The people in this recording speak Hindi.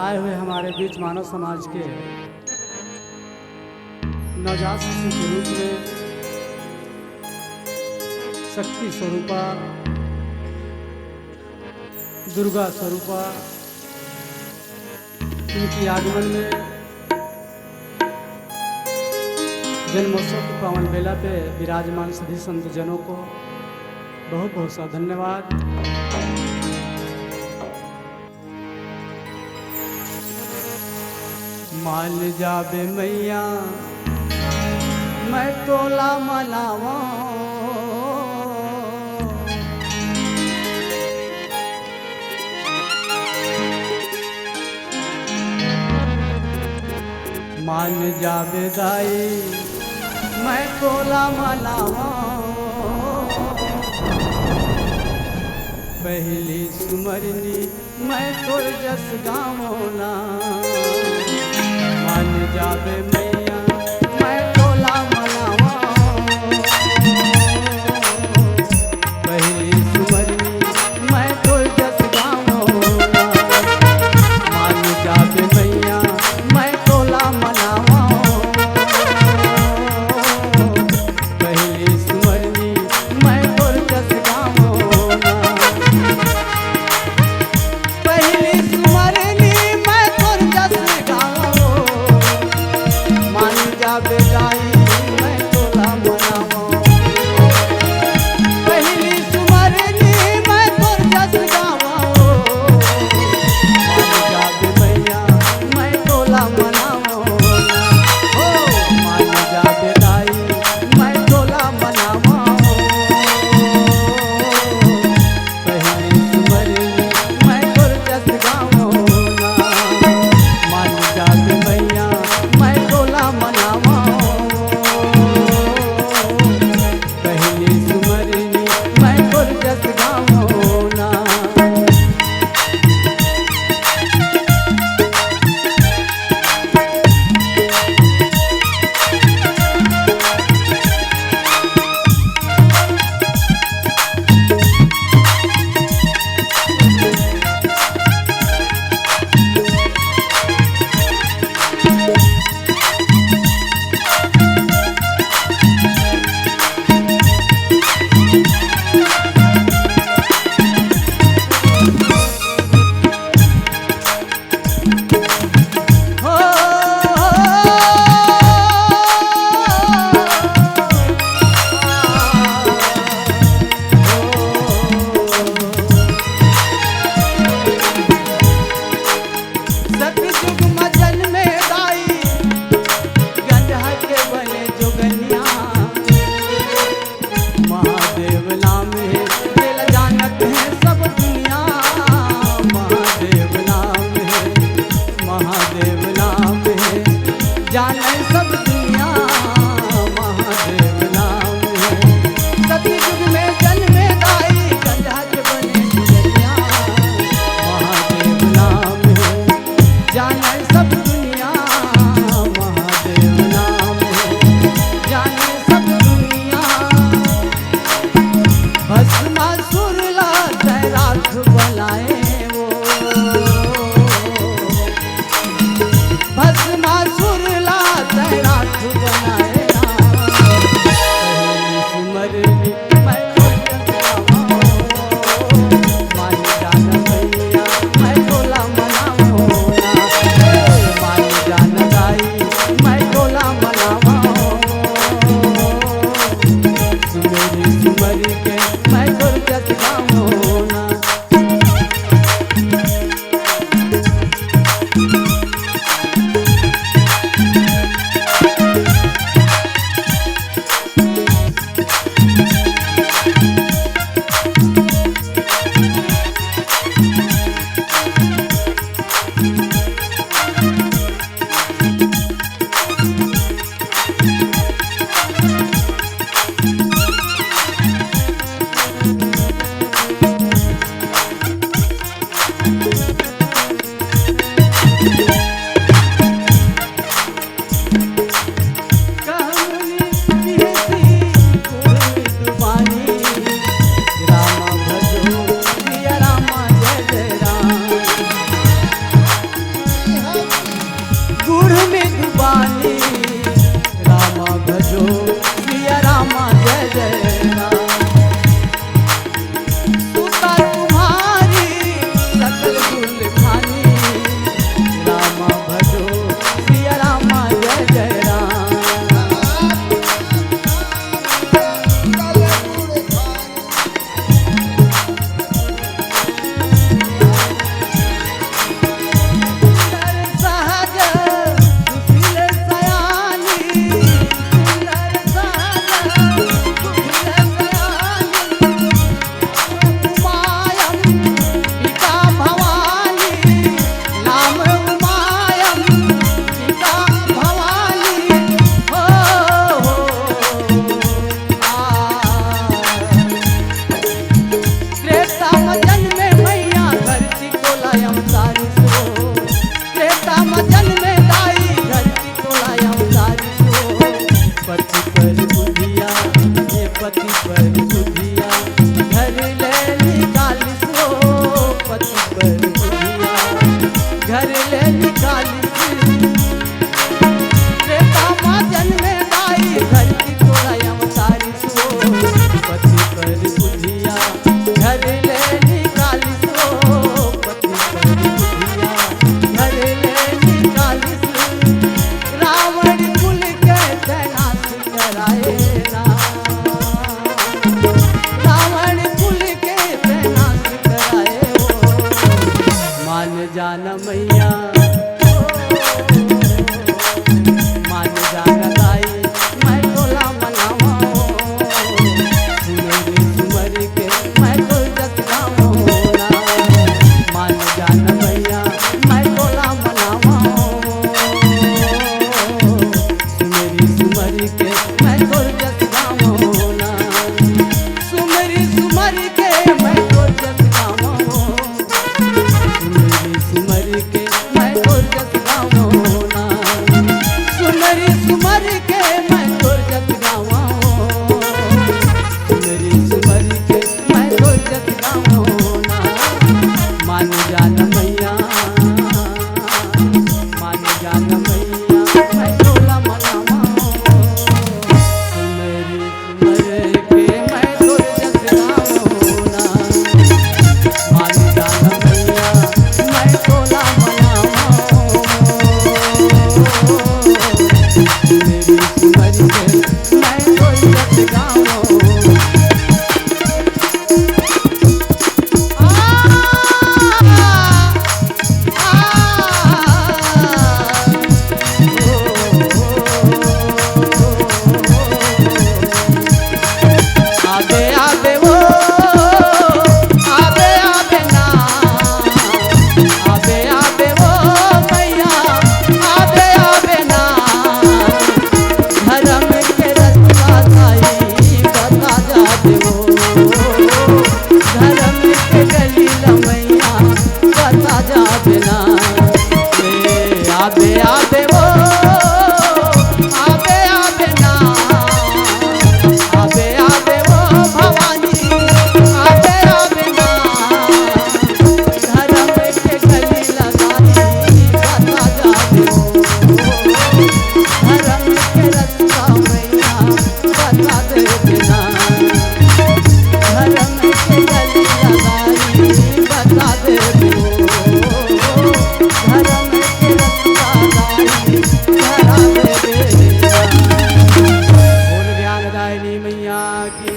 आए हुए हमारे बीच मानव समाज के नवजात शिशु के रूप में शक्ति स्वरूपा दुर्गा स्वरूपा इनकी आगमन में जन्मोत्सव की पावन बेला पे विराजमान सभी संत जनों को बहुत बहुत सा धन्यवाद। मान जाबे मैया मैं तोला मनावा मान जाबे दाई मैं तोला मनावा पहली सुमरनी मैं तोर जस गावना मान जाबे मैया मैं तोला मनावा पहली सुमरनी मैं तोर जस गावना मान जाबे मैया मैं तोला मनावा पहली सुमरनी मैं तोर जस गावना पहली सुमरनी मैं तोर जस बेदाई मैं तोला मनावा पहली सुमरनी मैं तोर जस गावा मान जाबे मैया मैं तोला मनावा हो मान जाबे दाई मैं तोला मनावा पहली सुमरनी मैं तोर जस गावा मान जाबे मैया मैं तोला मनावा जाने सब दुनिया महादेव नाम है सतयुग में जन्मे दाई गंजा के बने दुनिया महादेव नाम है जाने सब दुनिया भवानी रामा भजो सिया रामा जय जय राम। सुता तुम्हारी सकल कुल खानी रामा भजो सिया रामा जय जय राम। पति पर बुधिया घर ले निकालिस हो, पति पर बुधिया घर ले निकालिस। त्रेता माँ जन्मे दाई धरती तोड़ा अवतारिस हो, पति पर बुधिया घर ले निकालिस हो, पति पर बुधिया घर ले निकालिस। रावण कुल के तैनात कराए जान मैया मान जान दाई मैं तोला मनावा सुमेरी सुमर के मैं तो जत गाऊंगा। मान जान मैया मैं तोला मनावा सुमेरी सुमर के मैं तो जत गाऊंगा। सुमेरी सुमर के मैं तो जत गाऊंगा। सुमर के मैं तो जत गाऊंगा। सुमरी सुमर के मैं तो जत गाऊंगा। सुमरी सुमर के मैं तो जत गाऊंगा। मान जान मैया मान जान मैया मैं तोला मनावा सुमरी सुमर के मैं तो जत गाऊंगा। मान जान मैया मैं तोला मनावा मेरी सुमर के मैं तो जत गाऊंगा। आबे आबे वो आबे आबे ना आबे आबे वो मैया आबे आबे ना धर्म के रास्ता ताई बता जा दे वो धर्म के गली मैया बता जा देना। आबे आबे वो आबे आबे ना आबे आबे वो भवानी आबे आबे ना धर्म के गली लगाई बता जा दे धर्म के रास्ता मैया बता दे देना। धर्म के गली लगाई बता दे धर्म के रास्ता गाई धरा दे देना। बोल ज्ञानदायिनी मैया की।